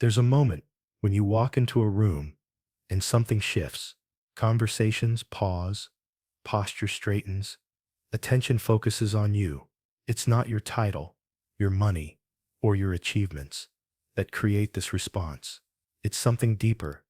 There's a moment when you walk into a room and something shifts. Conversations pause, posture straightens, attention focuses on you. It's not your title, your money, or your achievements that create this response. It's something deeper,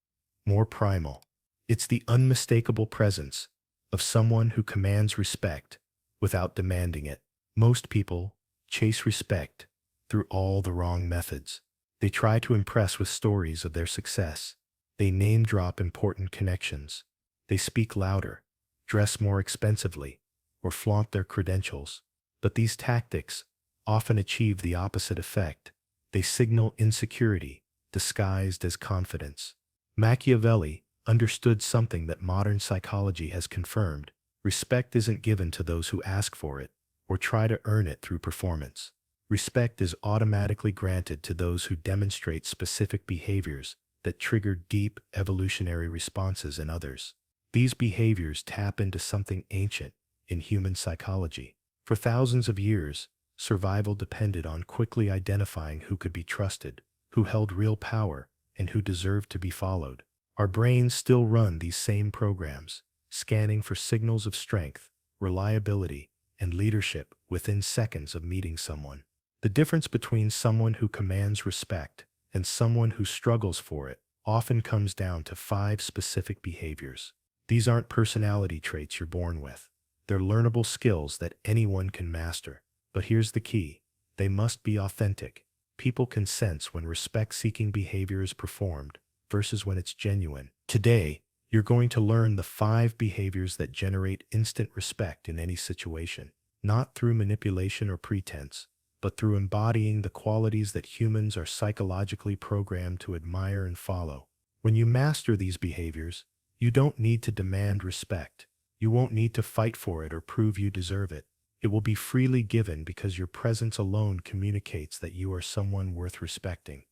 more primal. It's the unmistakable presence of someone who commands respect without demanding it. Most people chase respect through all the wrong methods. They try to impress with stories of their success. They name drop important connections. They speak louder, dress more expensively, or flaunt their credentials. But these tactics often achieve the opposite effect. They signal insecurity disguised as confidence. Machiavelli understood something that modern psychology has confirmed. Respect isn't given to those who ask for it or try to earn it through performance. Respect is automatically granted to those who demonstrate specific behaviors that trigger deep evolutionary responses in others. These behaviors tap into something ancient in human psychology. For thousands of years, survival depended on quickly identifying who could be trusted, who held real power, and who deserved to be followed. Our brains still run these same programs, scanning for signals of strength, reliability, and leadership within seconds of meeting someone. The difference between someone who commands respect and someone who struggles for it often comes down to 5 specific behaviors. These aren't personality traits you're born with. They're learnable skills that anyone can master. But here's the key. They must be authentic. People can sense when respect-seeking behavior is performed versus when it's genuine. Today, you're going to learn the 5 behaviors that generate instant respect in any situation, not through manipulation or pretense, but through embodying the qualities that humans are psychologically programmed to admire and follow. When you master these behaviors, you don't need to demand respect. You won't need to fight for it or prove you deserve it. It will be freely given because your presence alone communicates that you are someone worth respecting.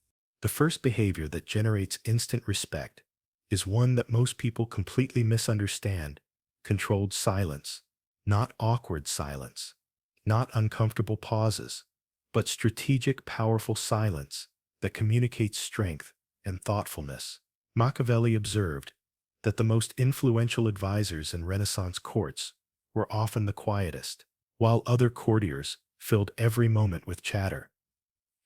The first behavior that generates instant respect is one that most people completely misunderstand: controlled silence. Not awkward silence, not uncomfortable pauses, but strategic, powerful silence that communicates strength and thoughtfulness. Machiavelli observed that the most influential advisors in Renaissance courts were often the quietest, while other courtiers filled every moment with chatter,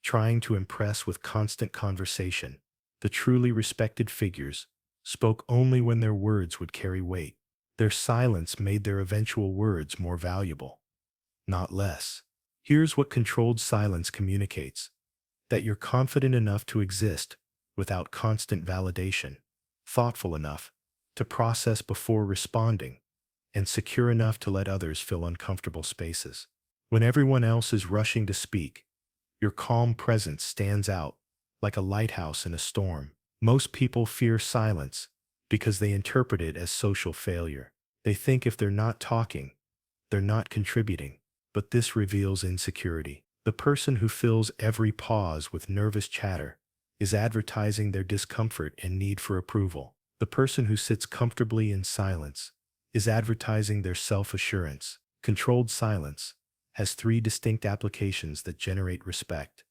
trying to impress with constant conversation. The truly respected figures spoke only when their words would carry weight. Their silence made their eventual words more valuable, not less. Here's what controlled silence communicates: that you're confident enough to exist without constant validation, thoughtful enough to process before responding, and secure enough to let others fill uncomfortable spaces. When everyone else is rushing to speak, your calm presence stands out like a lighthouse in a storm. Most people fear silence because they interpret it as social failure. They think if they're not talking, they're not contributing. But this reveals insecurity. The person who fills every pause with nervous chatter is advertising their discomfort and need for approval. The person who sits comfortably in silence is advertising their self-assurance. Controlled silence has 3 distinct applications that generate respect.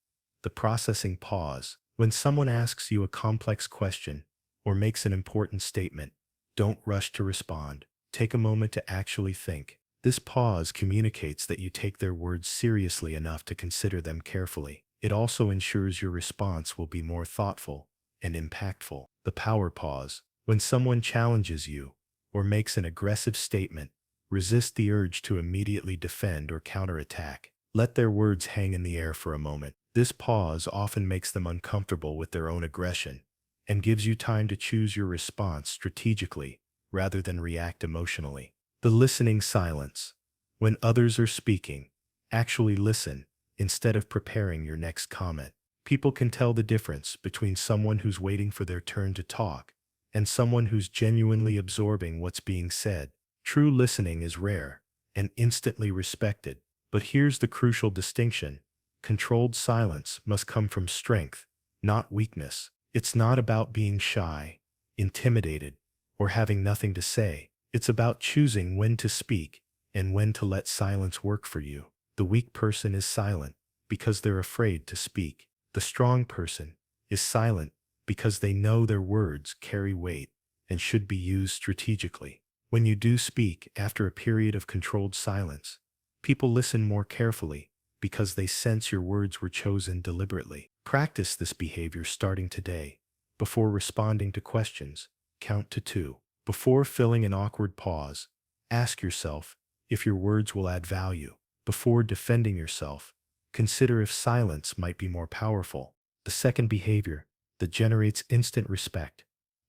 The processing pause. When someone asks you a complex question or makes an important statement, don't rush to respond. Take a moment to actually think. This pause communicates that you take their words seriously enough to consider them carefully. It also ensures your response will be more thoughtful and impactful. The power pause. When someone challenges you or makes an aggressive statement, resist the urge to immediately defend or counterattack. Let their words hang in the air for a moment. This pause often makes them uncomfortable with their own aggression and gives you time to choose your response strategically rather than react emotionally. The listening silence. When others are speaking, actually listen instead of preparing your next comment. People can tell the difference between someone who's waiting for their turn to talk and someone who's genuinely absorbing what's being said. True listening is rare and instantly respected. But here's the crucial distinction. Controlled silence must come from strength, not weakness. It's not about being shy, intimidated, or having nothing to say. It's about choosing when to speak and when to let silence work for you. The weak person is silent because they're afraid to speak. The strong person is silent because they know their words carry weight and should be used strategically. When you do speak after a period of controlled silence, people listen more carefully because they sense your words were chosen deliberately. Practice this behavior starting today. Before responding to questions, count to 2. Before filling an awkward pause, ask yourself if your words will add value. Before defending yourself, consider if silence might be more powerful. The second behavior that generates instant respect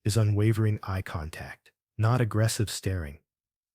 is unwavering eye contact. Not aggressive staring,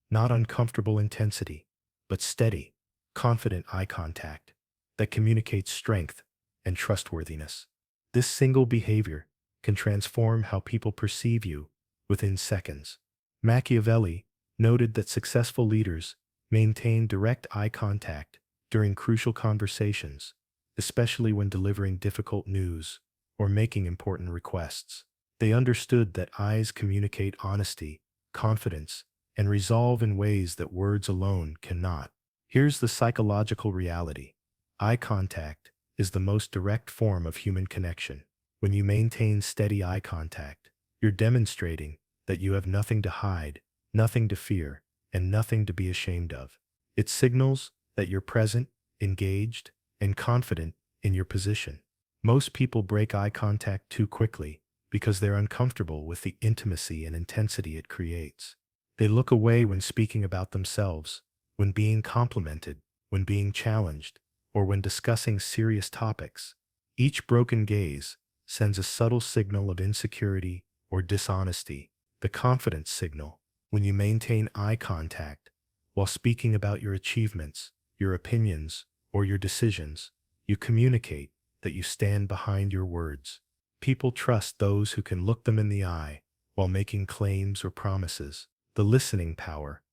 not uncomfortable intensity, but steady, confident eye contact that communicates strength and trustworthiness. This single behavior can transform how people perceive you within seconds. Machiavelli noted that successful leaders maintain direct eye contact during crucial conversations, especially when delivering difficult news or making important requests. They understood that eyes communicate honesty, confidence, and resolve in ways that words alone cannot. Here's the psychological reality. Eye contact is the most direct form of human connection. When you maintain steady eye contact, you're demonstrating that you have nothing to hide, nothing to fear, and nothing to be ashamed of. It signals that you're present, engaged, and confident in your position. Most people break eye contact too quickly because they're uncomfortable with the intimacy and intensity it creates. They look away when speaking about themselves, when being complimented, when being challenged, or when discussing serious topics. Each broken gaze sends a subtle signal of insecurity or dishonesty. The confidence signal, when you maintain eye contact while speaking about your achievements, your opinions, or your decisions, you communicate that you stand behind your words. People trust those who can look them in the eye while making claims or promises. The listening power,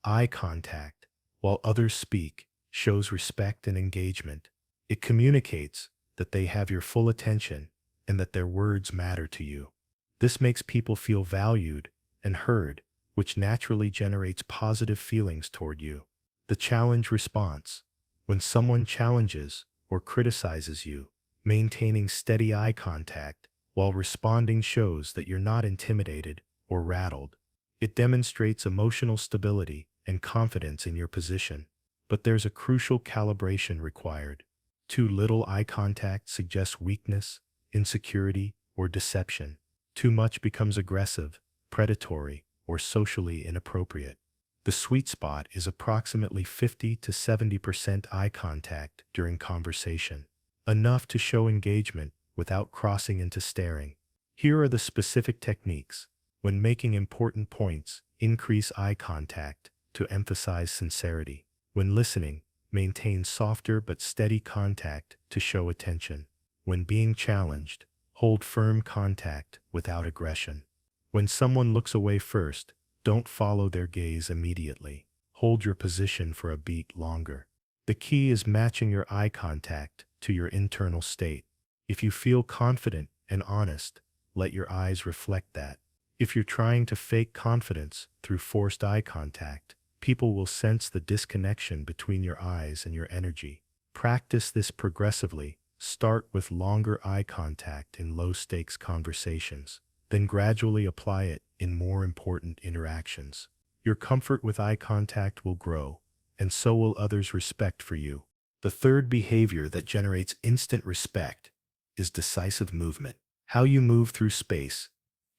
eye contact, while others speak, shows respect and engagement. It communicates that they have your full attention and that their words matter to you. This makes people feel valued and heard, which naturally generates positive feelings toward you. The challenge response. When someone challenges or criticizes you, maintaining steady eye contact while responding shows that you're not intimidated or rattled. It demonstrates emotional stability and confidence in your position. But there's a crucial calibration required. Too little eye contact suggests weakness, insecurity, or deception. Too much becomes aggressive, predatory, or socially inappropriate. The sweet spot is approximately 50 to 70% eye contact during conversation, enough to show engagement without crossing into staring. Here are the specific techniques. When making important points, increase eye contact to emphasize sincerity. When listening, maintain softer but steady contact to show attention. When being challenged, hold firm contact without aggression. When someone looks away first, don't follow their gaze immediately. Hold your position for a beat longer. The key is matching your eye contact to your internal state. If you feel confident and honest, let your eyes reflect that. If you're trying to fake confidence through forced eye contact, people will sense the disconnection between your eyes and your energy. Practice this progressively. Start with longer eye contact in low-stakes conversations, then gradually apply it in more important interactions. Your comfort with eye contact will grow, and so will others' respect for you. The third behavior that generates instant respect is decisive movement. How you move through space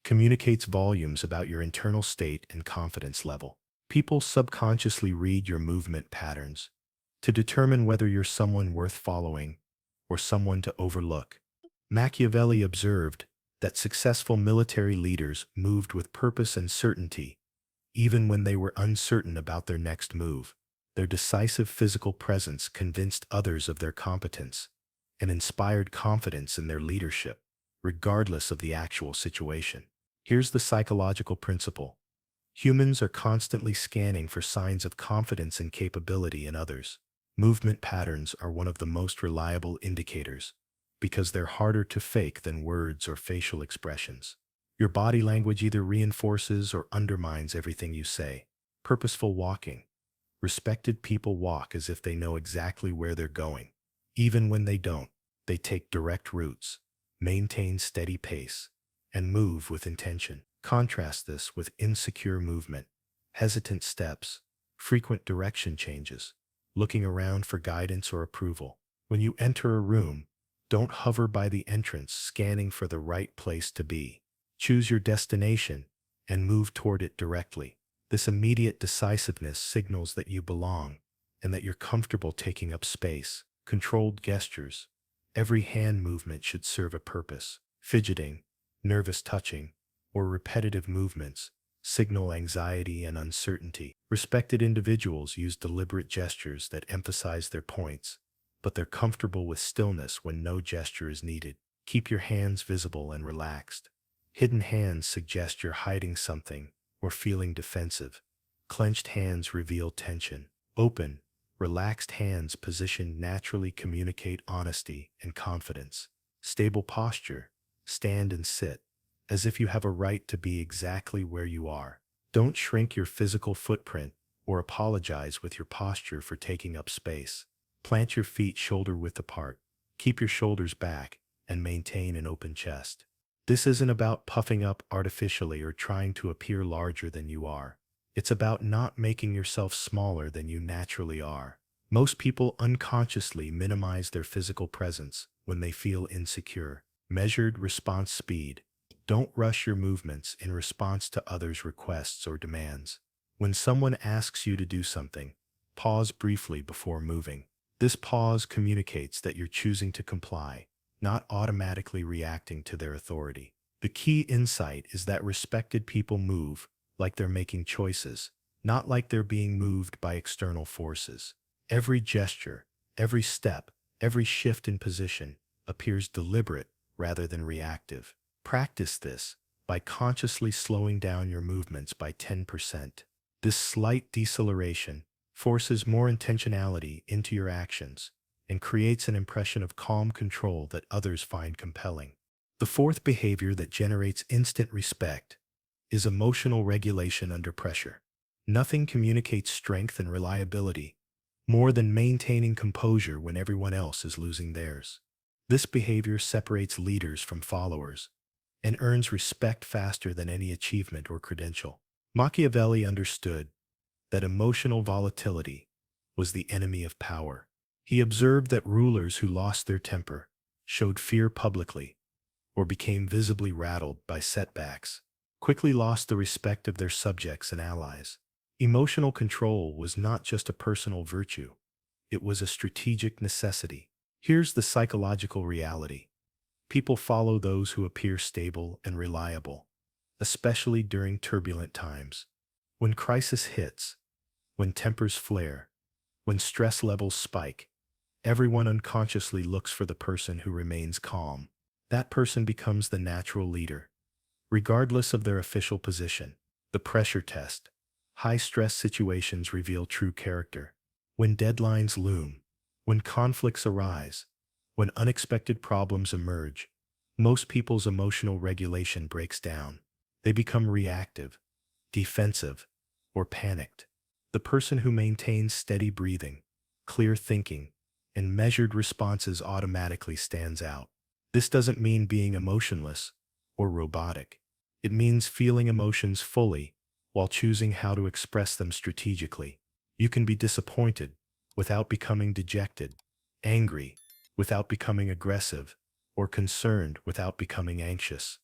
communicates volumes about your internal state and confidence level. People subconsciously read your movement patterns to determine whether you're someone worth following or someone to overlook. Machiavelli observed that successful military leaders moved with purpose and certainty, even when they were uncertain about their next move. Their decisive physical presence convinced others of their competence and inspired confidence in their leadership, regardless of the actual situation. Here's the psychological principle. Humans are constantly scanning for signs of confidence and capability in others. Movement patterns are one of the most reliable indicators because they're harder to fake than words or facial expressions. Your body language either reinforces or undermines everything you say. Purposeful walking. Respected people walk as if they know exactly where they're going. Even when they don't, they take direct routes. Maintain steady pace and move with intention. Contrast this with insecure movement, hesitant steps, frequent direction changes, looking around for guidance or approval. When you enter a room, don't hover by the entrance scanning for the right place to be. Choose your destination and move toward it directly. This immediate decisiveness signals that you belong and that you're comfortable taking up space. Controlled gestures. Every hand movement should serve a purpose. Fidgeting, nervous touching, or repetitive movements signal anxiety and uncertainty. Respected individuals use deliberate gestures that emphasize their points, but they're comfortable with stillness when no gesture is needed. Keep your hands visible and relaxed. Hidden hands suggest you're hiding something or feeling defensive. Clenched hands reveal tension. Open, relaxed hands positioned naturally communicate honesty and confidence. Stable posture. Stand and sit, as if you have a right to be exactly where you are. Don't shrink your physical footprint or apologize with your posture for taking up space. Plant your feet shoulder-width apart. Keep your shoulders back and maintain an open chest. This isn't about puffing up artificially or trying to appear larger than you are. It's about not making yourself smaller than you naturally are. Most people unconsciously minimize their physical presence when they feel insecure. Measured response speed. Don't rush your movements in response to others' requests or demands. When someone asks you to do something, pause briefly before moving. This pause communicates that you're choosing to comply, not automatically reacting to their authority. The key insight is that respected people move like they're making choices, not like they're being moved by external forces. Every gesture, every step, every shift in position appears deliberate rather than reactive. Practice this by consciously slowing down your movements by 10%. This slight deceleration forces more intentionality into your actions and creates an impression of calm control that others find compelling. The fourth behavior that generates instant respect is emotional regulation under pressure. Nothing communicates strength and reliability more than maintaining composure when everyone else is losing theirs. This behavior separates leaders from followers and earns respect faster than any achievement or credential. Machiavelli understood that emotional volatility was the enemy of power. He observed that rulers who lost their temper, showed fear publicly, or became visibly rattled by setbacks, quickly lost the respect of their subjects and allies. Emotional control was not just a personal virtue, it was a strategic necessity. Here's the psychological reality. People follow those who appear stable and reliable, especially during turbulent times. When crisis hits, when tempers flare, when stress levels spike, everyone unconsciously looks for the person who remains calm. That person becomes the natural leader, regardless of their official position. The pressure test. High-stress situations reveal true character. When deadlines loom, when conflicts arise, when unexpected problems emerge, most people's emotional regulation breaks down. They become reactive, defensive, or panicked. The person who maintains steady breathing, clear thinking, and measured responses automatically stands out. This doesn't mean being emotionless or robotic. It means feeling emotions fully while choosing how to express them strategically. You can be disappointed without becoming dejected, angry without becoming aggressive, or concerned without becoming anxious.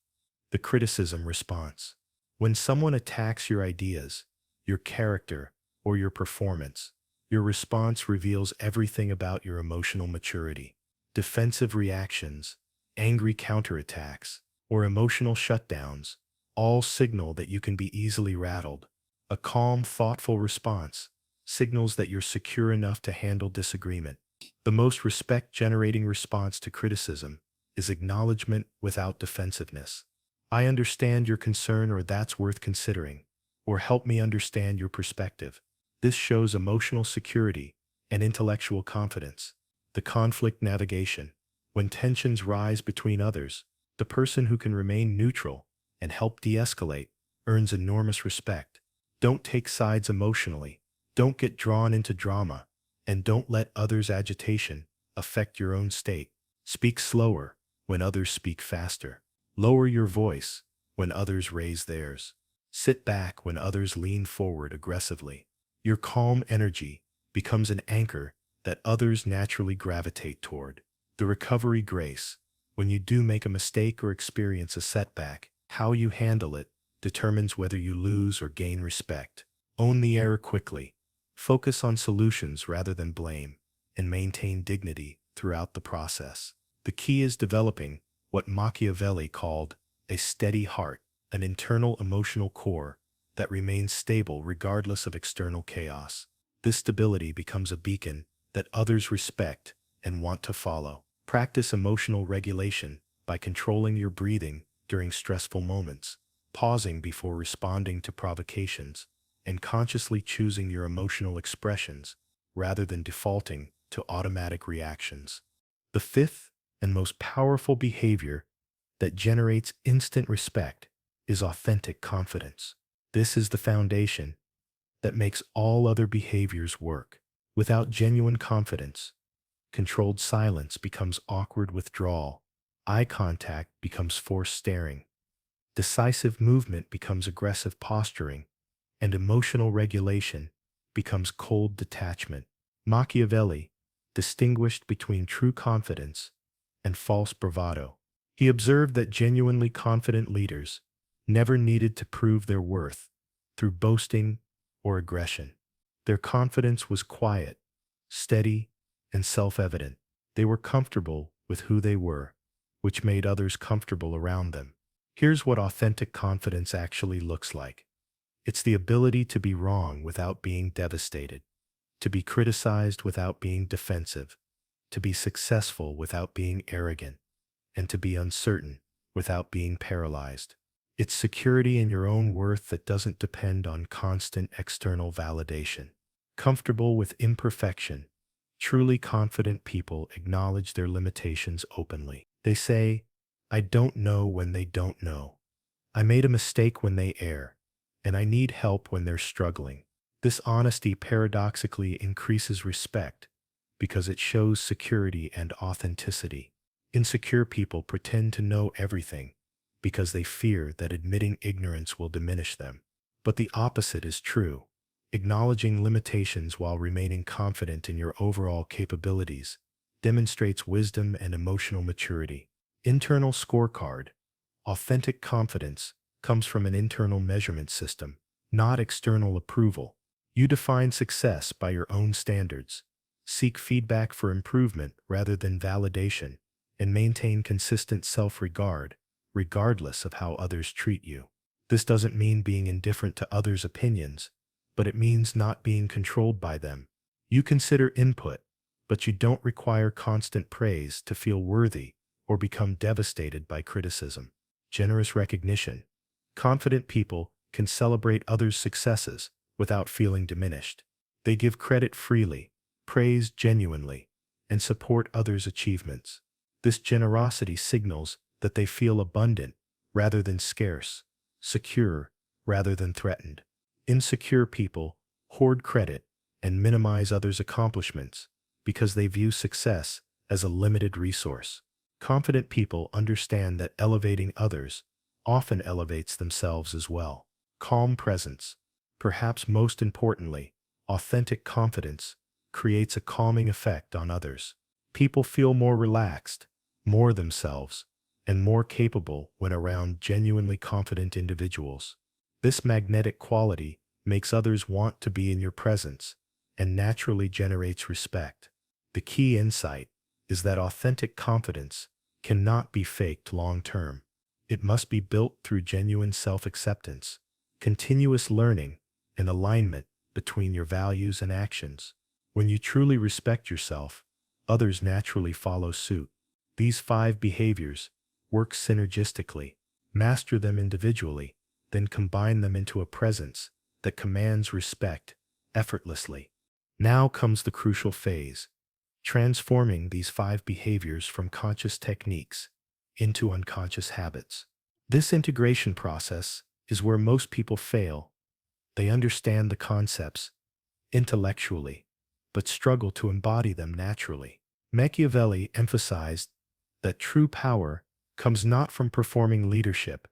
The criticism response. When someone attacks your ideas, your character, or your performance, your response reveals everything about your emotional maturity. Defensive reactions, angry counterattacks, or emotional shutdowns all signal that you can be easily rattled. A calm, thoughtful response signals that you're secure enough to handle disagreement. The most respect-generating response to criticism is acknowledgement without defensiveness. I understand your concern, or that's worth considering, or help me understand your perspective. This shows emotional security and intellectual confidence. The conflict navigation. When tensions rise between others, the person who can remain neutral and help de-escalate earns enormous respect. Don't take sides emotionally. Don't get drawn into drama, and don't let others' agitation affect your own state. Speak slower, when others speak faster. Lower your voice when others raise theirs. Sit back when others lean forward aggressively. Your calm energy becomes an anchor that others naturally gravitate toward. The recovery grace. When you do make a mistake or experience a setback, how you handle it determines whether you lose or gain respect. Own the error quickly. Focus on solutions rather than blame, and maintain dignity throughout the process. The key is developing what Machiavelli called a steady heart, an internal emotional core that remains stable regardless of external chaos. This stability becomes a beacon that others respect and want to follow. Practice emotional regulation by controlling your breathing during stressful moments, pausing before responding to provocations, and consciously choosing your emotional expressions rather than defaulting to automatic reactions. The fifth and most powerful behavior that generates instant respect is authentic confidence. This is the foundation that makes all other behaviors work. Without genuine confidence, controlled silence becomes awkward withdrawal, eye contact becomes forced staring, decisive movement becomes aggressive posturing, and emotional regulation becomes cold detachment. Machiavelli distinguished between true confidence and false bravado. He observed that genuinely confident leaders never needed to prove their worth through boasting or aggression. Their confidence was quiet, steady, and self-evident. They were comfortable with who they were, which made others comfortable around them. Here's what authentic confidence actually looks like. It's the ability to be wrong without being devastated, to be criticized without being defensive, to be successful without being arrogant, and to be uncertain without being paralyzed. It's security in your own worth that doesn't depend on constant external validation. Comfortable with imperfection. Truly confident people acknowledge their limitations openly. They say, "I don't know," when they don't know. "I made a mistake," when they err, and "I need help," when they're struggling. This honesty paradoxically increases respect because it shows security and authenticity. Insecure people pretend to know everything because they fear that admitting ignorance will diminish them. But the opposite is true. Acknowledging limitations while remaining confident in your overall capabilities demonstrates wisdom and emotional maturity. Internal scorecard. Authentic confidence comes from an internal measurement system, not external approval. You define success by your own standards, seek feedback for improvement rather than validation, and maintain consistent self-regard, regardless of how others treat you. This doesn't mean being indifferent to others' opinions, but it means not being controlled by them. You consider input, but you don't require constant praise to feel worthy or become devastated by criticism. Generous recognition. Confident people can celebrate others' successes without feeling diminished. They give credit freely, praise genuinely, and support others' achievements. This generosity signals that they feel abundant rather than scarce, secure rather than threatened. Insecure people hoard credit and minimize others' accomplishments because they view success as a limited resource. Confident people understand that elevating others often elevates themselves as well. Calm presence. Perhaps most importantly, authentic confidence creates a calming effect on others. People feel more relaxed, more themselves, and more capable when around genuinely confident individuals. This magnetic quality makes others want to be in your presence and naturally generates respect. The key insight is that authentic confidence cannot be faked long-term. It must be built through genuine self-acceptance, continuous learning, and alignment between your values and actions. When you truly respect yourself, others naturally follow suit. These 5 behaviors work synergistically. Master them individually, then combine them into a presence that commands respect effortlessly. Now comes the crucial phase, transforming these 5 behaviors from conscious techniques into unconscious habits. This integration process is where most people fail. They understand the concepts intellectually, but struggle to embody them naturally. Machiavelli emphasized that true power comes not from performing leadership,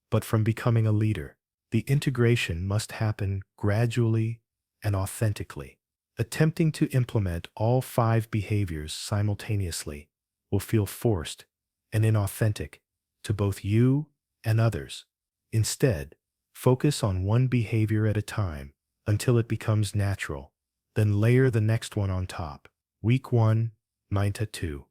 but from becoming a leader. The integration must happen gradually and authentically. Attempting to implement all 5 behaviors simultaneously will feel forced and inauthentic to both you and others. Instead, focus on one behavior at a time until it becomes natural, then layer the next one on top. Week 1, Mindset 2,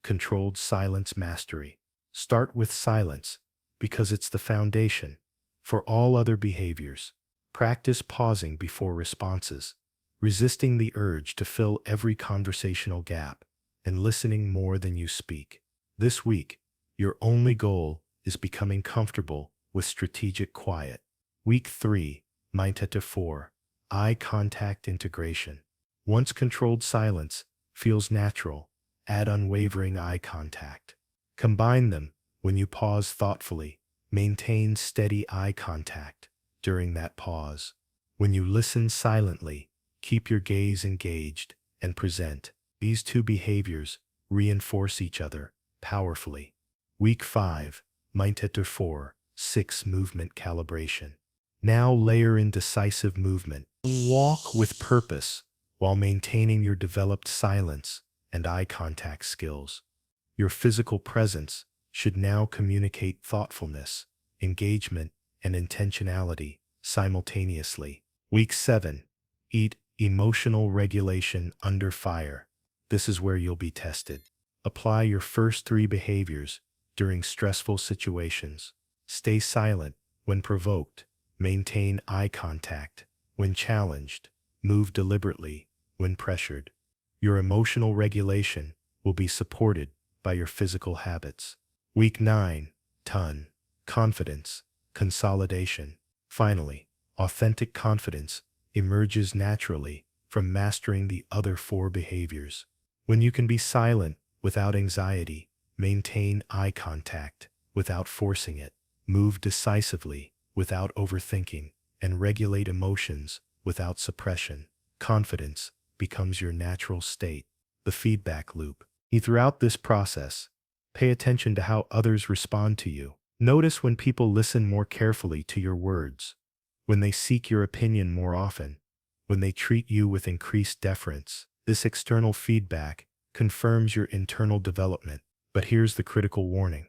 Controlled Silence Mastery. Start with silence because it's the foundation for all other behaviors. Practice pausing before responses, resisting the urge to fill every conversational gap, and listening more than you speak. This week, your only goal is becoming comfortable with strategic quiet. Week 3, Mindset 4, Eye Contact Integration. Once controlled silence feels natural, add unwavering eye contact. Combine them when you pause thoughtfully. Maintain steady eye contact during that pause. When you listen silently, keep your gaze engaged and present. These 2 behaviors reinforce each other powerfully. Week 5, Mindset 4, 6 Movement Calibration. Now layer in decisive movement. Walk with purpose while maintaining your developed silence and eye contact skills. Your physical presence should now communicate thoughtfulness, engagement, and intentionality simultaneously. Week 7, Eat Emotional Regulation Under Fire. This is where you'll be tested. Apply your first 3 behaviors during stressful situations. Stay silent when provoked. Maintain eye contact when challenged. Move deliberately when pressured. Your emotional regulation will be supported by your physical habits. Week 9, Confidence, Consolidation. Finally, authentic confidence emerges naturally from mastering the other 4 behaviors. When you can be silent without anxiety, maintain eye contact without forcing it, move decisively without overthinking, and regulate emotions without suppression, confidence becomes your natural state. The feedback loop. Throughout this process, pay attention to how others respond to you. Notice when people listen more carefully to your words, when they seek your opinion more often, when they treat you with increased deference. This external feedback confirms your internal development. But here's the critical warning.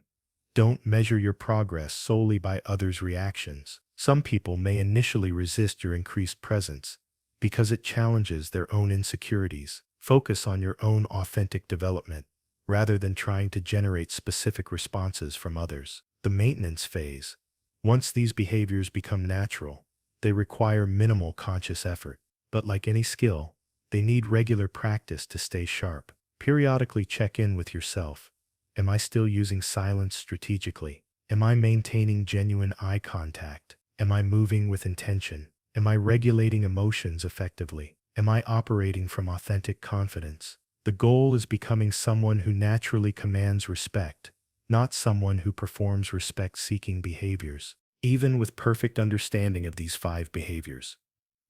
Don't measure your progress solely by others' reactions. Some people may initially resist your increased presence because it challenges their own insecurities. Focus on your own authentic development rather than trying to generate specific responses from others. The maintenance phase. Once these behaviors become natural, they require minimal conscious effort. But like any skill, they need regular practice to stay sharp. Periodically check in with yourself. Am I still using silence strategically? Am I maintaining genuine eye contact? Am I moving with intention? Am I regulating emotions effectively? Am I operating from authentic confidence? The goal is becoming someone who naturally commands respect, not someone who performs respect-seeking behaviors. Even with perfect understanding of these 5 behaviors,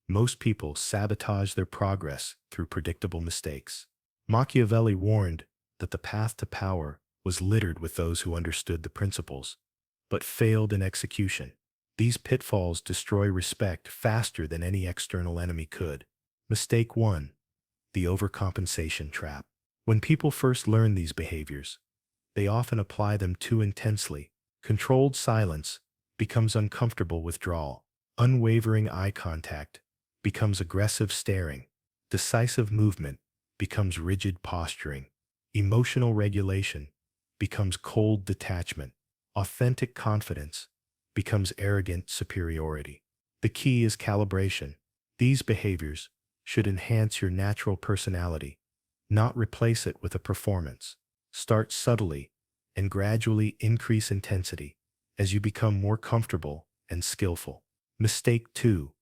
most people sabotage their progress through predictable mistakes. Machiavelli warned that the path to power was littered with those who understood the principles, but failed in execution. These pitfalls destroy respect faster than any external enemy could. Mistake 1. The overcompensation trap. When people first learn these behaviors, they often apply them too intensely. Controlled silence becomes uncomfortable withdrawal. Unwavering eye contact becomes aggressive staring. Decisive movement becomes rigid posturing. Emotional regulation becomes cold detachment. Authentic confidence becomes arrogant superiority. The key is calibration. These behaviors should enhance your natural personality, not replace it with a performance. Start subtly and gradually increase intensity as you become more comfortable and skillful. Mistake 2.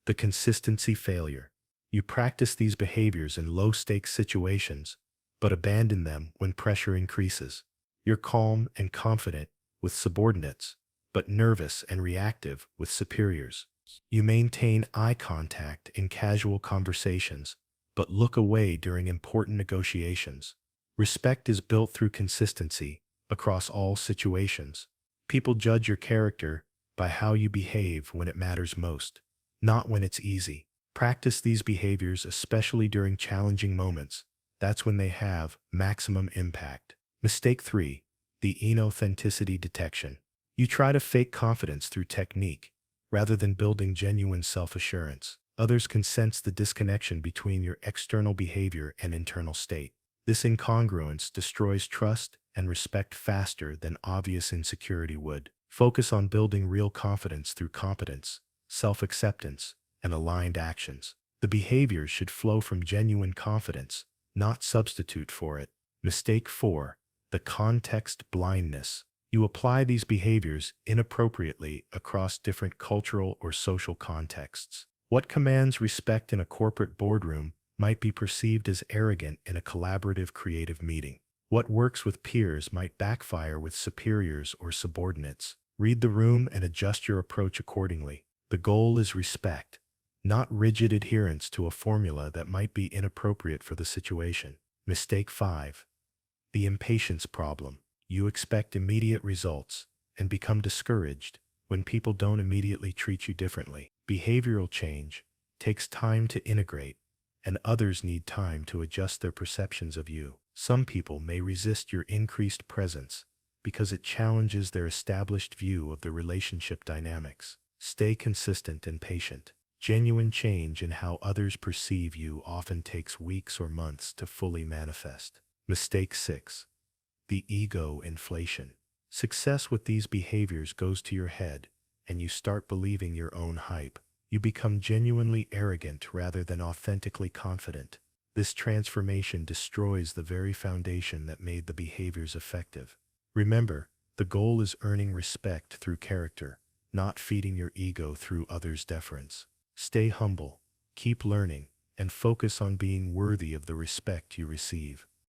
The consistency failure. You practice these behaviors in low-stakes situations, but abandon them when pressure increases. You're calm and confident with subordinates, but nervous and reactive with superiors. You maintain eye contact in casual conversations, but look away during important negotiations. Respect is built through consistency, across all situations. People judge your character by how you behave when it matters most, not when it's easy. Practice these behaviors especially during challenging moments. That's when they have maximum impact. Mistake 3. The inauthenticity detection. You try to fake confidence through technique, rather than building genuine self-assurance. Others can sense the disconnection between your external behavior and internal state. This incongruence destroys trust and respect faster than obvious insecurity would. Focus on building real confidence through competence, self-acceptance, and aligned actions. The behaviors should flow from genuine confidence, not substitute for it. Mistake 4. The context blindness. You apply these behaviors inappropriately across different cultural or social contexts. What commands respect in a corporate boardroom might be perceived as arrogant in a collaborative creative meeting. What works with peers might backfire with superiors or subordinates. Read the room and adjust your approach accordingly. The goal is respect, not rigid adherence to a formula that might be inappropriate for the situation. Mistake 5. The impatience problem. You expect immediate results and become discouraged when people don't immediately treat you differently. Behavioral change takes time to integrate, and others need time to adjust their perceptions of you. Some people may resist your increased presence because it challenges their established view of the relationship dynamics. Stay consistent and patient. Genuine change in how others perceive you often takes weeks or months to fully manifest. Mistake 6. The ego inflation. Success with these behaviors goes to your head, and you start believing your own hype. You become genuinely arrogant rather than authentically confident. This transformation destroys the very foundation that made the behaviors effective. Remember, the goal is earning respect through character, not feeding your ego through others' deference. Stay humble, keep learning, and focus on being worthy of the respect you receive.